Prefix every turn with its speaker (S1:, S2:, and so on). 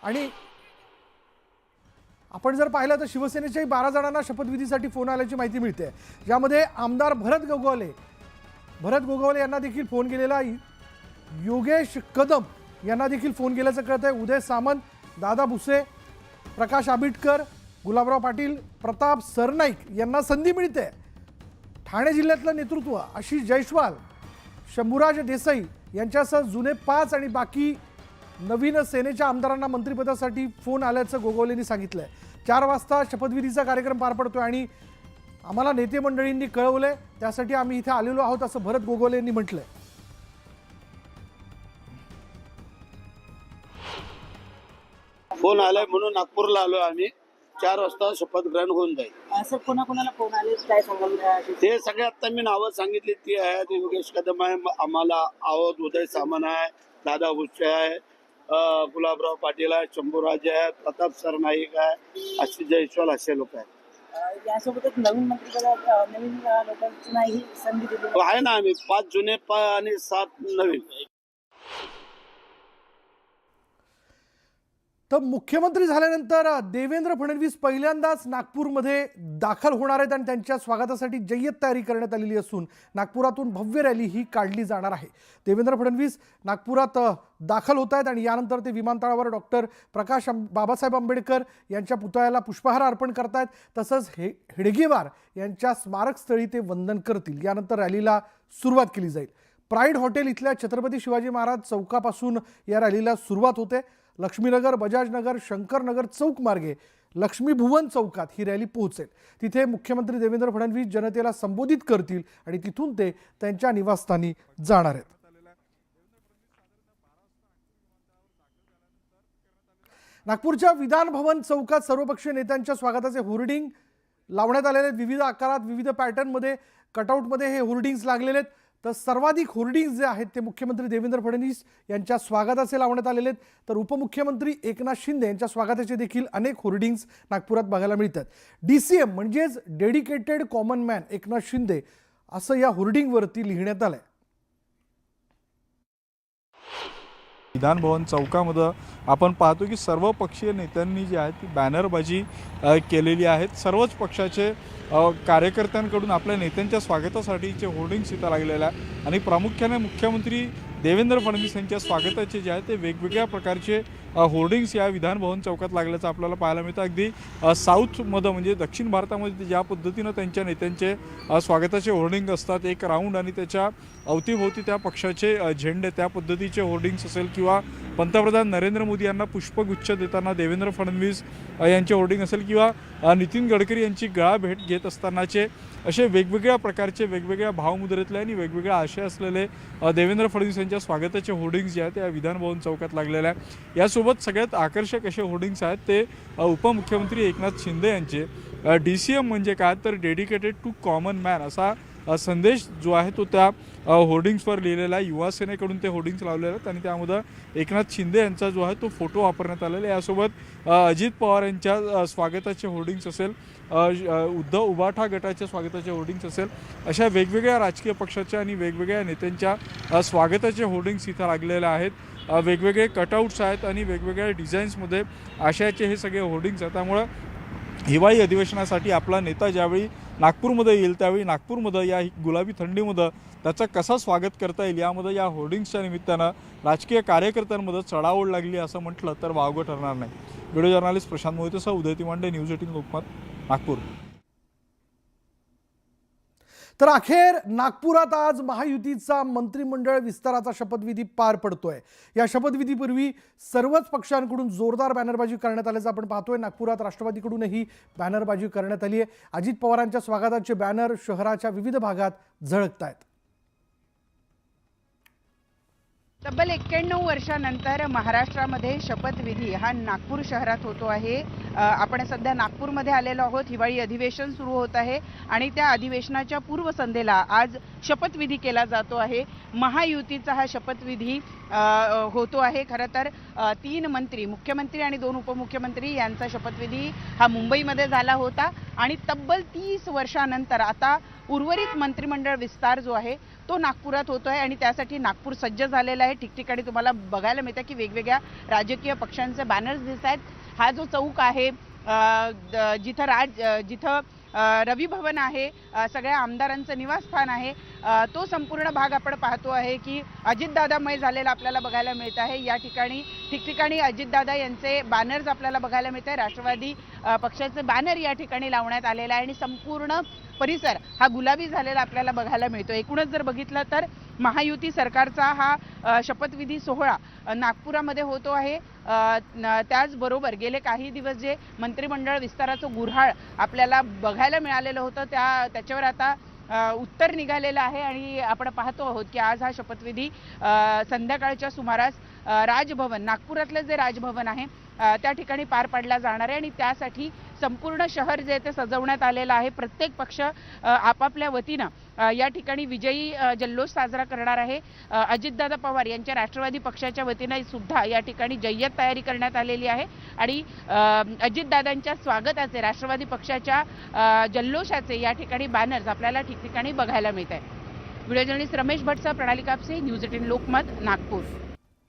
S1: आणि आपण जर पाहिलं तर शिवसेनेच्याही 12 जणांना शपथविधीसाठी फोन आल्याची माहिती मिळते, ज्यामध्ये आमदार भरत गोगावले यांना देखील फोन केलेला, योगेश कदम यांना देखील फोन केल्याचं कळत आहे। उदय सामंत, दादा भुसे, प्रकाश आबिटकर, गुलाबराव पाटील, प्रताप सरनाईक यांना संधी मिळते। ठाणे जिल्ह्यातलं नेतृत्व आशिष जयस्वाल, शंभूराज देसाई यांच्यासह जुने 5 आणि बाकी नवीन सेनेच्या आमदारांना मंत्रिपदासाठी फोन आल्याचं गोगावलेंनी सांगितलंय। 4 वाजता शपथविधीचा कार्यक्रम पार पडतोय आणि आम्हाला नेते मंडळींनी कळवलंय, त्यासाठी आम्ही इथे आलेलो आहोत असं भरत गोगावले यांनी म्हटलंय।
S2: फोन आलाय म्हणून नागपूरला आलो आम्ही। 4 वाजता शपथ ग्रहण होऊन जाईल।
S3: असं कोणाकोणाला फोन आले काय सांगाल?
S2: ते सगळे आता मी नावं सांगितली ती आहेत। योगेश कदम आहे, आम्हाला आवत, उदय सामंत आहे, दादा भुसे आहे, गुलाबराव पाटील आहे, शंभूराज आहे, प्रताप सरनाईक आहे, आशिष जयस्वाल असे लोक आहेत।
S3: यासोबतच नवीन मंत्रिपदात नवीन लोकांनाही संधी दिली
S2: आहे ना, आम्ही 5 जुने आणि 7 नवीन।
S1: तर मुख्यमंत्री झाल्यानंतर देवेंद्र फडणवीस पहिल्यांदाच नागपूरमध्ये दाखल होणार आहेत आणि त्यांच्या स्वागतासाठी जय्यत तयारी करण्यात आलेली असून नागपुरातून भव्य रॅली ही काढली जाणार आहे। देवेंद्र फडणवीस नागपुरात दाखल होत आहेत आणि यानंतर ते विमानतळावर डॉक्टर बाबासाहेब आंबेडकर यांच्या पुतळ्याला पुष्पहार अर्पण करतायत। तसंच हेडगेवार यांच्या स्मारकस्थळी ते वंदन करतील। यानंतर रॅलीला सुरुवात केली जाईल। प्राईड हॉटेल इथल्या छत्रपती शिवाजी महाराज चौकापासून या रॅलीला सुरुवात होते। लक्ष्मीनगर, बजाजनगर, शंकरनगर चौक मार्गे लक्ष्मी भुवन चौकात ही रॅली पोहोचेल। तिथे मुख्यमंत्री देवेंद्र फडणवीस जनतेला संबोधित करतील आणि तिथून ते त्यांच्या निवासस्थानी जाणार आहेत। नागपूरच्या विधान भवन चौकात सर्वपक्षीय नेत्यांच्या स्वागताचे होर्डिंग लावण्यात आलेले आहेत। विविध आकारात, विविध पॅटर्नमध्ये, कटआउटमध्ये हे होर्डिंग्स लागलेले आहेत। तर सर्वाधिक होर्डिंग्स जे आहेत ते मुख्यमंत्री देवेंद्र फडणवीस यांच्या स्वागताचे लावण्यात आलेले आहेत। तर उपमुख्यमंत्री एकनाथ शिंदे यांच्या स्वागताचे देखील अनेक होर्डिंग्स नागपुरात बघायला मिळतात। DCM म्हणजेच dedicated common man Eknath Shinde असं या होर्डिंगवरती लिहिण्यात आलंय।
S4: विधान भवन चौकामध्ये आपण पाहतो की सर्व पक्षीय नेत्यांनी जी आहे ती बॅनरबाजी केलेली आहेत। सर्वच पक्षाचे कार्यकर्त्यांकडून आपल्या नेत्यांच्या स्वागतासाठीचे होर्डिंग्स इथं लागलेले आहे आणि प्रामुख्याने मुख्यमंत्री देवेंद्र फडणवीस यांच्या स्वागताचे जे आहे ते वेगवेगळ्या प्रकारचे होर्डिंग्स या विधान भवन चौकात लागल्याचं आपल्याला पाहायला मिळतं। अगदी साऊथमध्ये म्हणजे दक्षिण भारतामध्ये ज्या पद्धतीनं त्यांच्या नेत्यांचे स्वागताचे होर्डिंग असतात, एक राऊंड आणि त्याच्या अवतीभोवती त्या पक्षाचे झेंडे, त्या पद्धतीचे होर्डिंग्स असेल किंवा पंतप्रधान नरेंद्र मोदी यांना पुष्पगुच्छ देताना देवेंद्र फडणवीस यांचे होर्डिंग असेल किंवा नितीन गडकरी यांची गळा भेट घेत असतानाचे असे वेगवेगळ्या प्रकारचे, वेगवेगळ्या भावमुद्रेतले आणि वेगवेगळ्या आशय असलेले देवेंद्र फडणवीस यांच्या स्वागताचे होर्डिंग्स जे आहेत त्या विधान भवन चौकात लागलेले आहेत। यासोबत सगळ्यात आकर्षक असे होर्डिंग्स आहेत ते उपमुख्यमंत्री एकनाथ शिंदे यांचे DCM म्हणजे काय तर डेडिकेटेड टू कॉमन मॅन असा संदेश जो आहे तो त्या होर्डिंग्सवर लिहिलेला आहे। युवा सेनेकडून ते होर्डिंग्स लावलेले आहेत आणि त्यामध्ये एकनाथ शिंदे यांचा जो आहे तो फोटो वापरण्यात आलेला आहे। यासोबत अजित पवार यांच्या स्वागताचे होर्डिंग्स असेल, उद्धव उबाठा गटाच्या स्वागताचे होर्डिंग्स असेल, अशा वेगवेगळ्या राजकीय पक्षाच्या आणि वेगवेगळ्या नेत्यांच्या स्वागताचे होर्डिंग्स इथं लागलेले आहेत। वेगवेगळे कटआउट्स आहेत आणि वेगवेगळ्या डिझाईन्समध्ये आशयाचे हे सगळे होर्डिंग्स आहेत। त्यामुळं हिवाळी अधिवेशनासाठी आपला नेता ज्यावेळी नागपूरमध्ये येईल त्यावेळी नागपूरमध्ये या गुलाबी थंडीमध्ये त्याचं कसं स्वागत करता येईल यामध्ये या होर्डिंग्सच्या निमित्तानं राजकीय कार्यकर्त्यांमध्ये चढाओढ लागली असं म्हटलं तर वावगं ठरणार नाही। व्हिडिओ जर्नलिस्ट प्रशांत मोहितेसह उदय तिमांडे, न्यूज 18 लोकमत, नागपूर।
S1: तर अखेर नागपुरात आज महायुतीचा मंत्रिमंडळ विस्ताराचा शपथविधी पार पडतोय। या शपथविधीपूर्वी सर्वच पक्षांकडून जोरदार बॅनरबाजी करण्यात आल्याचं आपण पाहतोय। नागपुरात राष्ट्रवादीकडूनही बॅनरबाजी करण्यात आली आहे। अजित पवारांच्या स्वागताचे बॅनर शहराच्या विविध भागात झळकतायत।
S5: तब्बल 91 वर्षानंतर महाराष्ट्रामध्ये शपथविधी हा नागपूर शहरात होतो आहे। आपण सध्या नागपूरमध्ये आलेलो आहोत। हिवाळी अधिवेशन सुरू होत आहे आणि त्या अधिवेशनाच्या पूर्वसंध्येला आज शपथविधी केला जातो आहे। महायुतीचा हा शपथविधी होतो आहे। खरं तर 3 मंत्री, मुख्यमंत्री आणि 2 उपमुख्यमंत्री यांचा शपथविधी हा मुंबईमध्ये झाला होता आणि तब्बल 30 वर्षानंतर आता उर्वरित मंत्रिमंडळ विस्तार जो आहे तो नागपुरात होतो आहे आणि त्यासाठी नागपूर सज्ज झालेला आहे. ठिकठिकाणी तुम्हाला बघायला मिळतं की वेगवेगळ्या राजकीय पक्षांचे बॅनर्स दिसत आहेत. हा जो चौक आहे जिथं रवी भवन आहे, सगळ्या आमदारांचं निवासस्थान आहे, तो संपूर्ण भाग आपण पाहतो आहे की अजितदादामय झालेला आपल्याला बघायला मिळत आहे. या ठिकाणी ठिकठिकाणी अजितदादा यांचे बॅनर्स आपल्याला बघायला मिळत आहे. राष्ट्रवादी पक्षाचे बॅनर या ठिकाणी लावण्यात आलेला आहे आणि संपूर्ण परिसर हा गुलाबी झालेला आपल्याला बघायला मिळतो. एकूणच जर बघितलं तर महायुती सरकारचा हा शपथविधी सोहळा नागपुरामध्ये होतो आहे. त्याचबरोबर गेले काही दिवस जे मंत्रिमंडळ विस्ताराचं गुऱ्हाळ आपल्याला बघायला मिळालेलं होतं त्याच्यावर आता उत्तर निघालेलं आहे आणि आपण पाहतो आहोत की आज हा शपथविधी संध्याकाळच्या सुमारास राजभवन, नागपुरातलं जे राजभवन आहे त्या ठिकाणी पार पाडला जाणार आहे आणि त्यासाठी संपूर्ण शहर जे ते सजवण्यात आलेलं आहे. प्रत्येक पक्ष आपापल्या वतीनं या ठिकाणी विजयी जल्लोष साजरा करणार आहे. अजितदादा पवार यांच्या राष्ट्रवादी पक्षाच्या वतीनं सुद्धा या ठिकाणी जय्यत तयारी करण्यात आलेली आहे आणि अजितदादांच्या स्वागताचे, राष्ट्रवादी पक्षाच्या जल्लोषाचे या ठिकाणी बॅनर्स आपल्याला ठिकठिकाणी बघायला मिळत आहे. व्हिडिओ जर्नलिस्ट रमेश भट्टसह प्रणाली कापसे, न्यूज 18 लोकमत, नागपूर.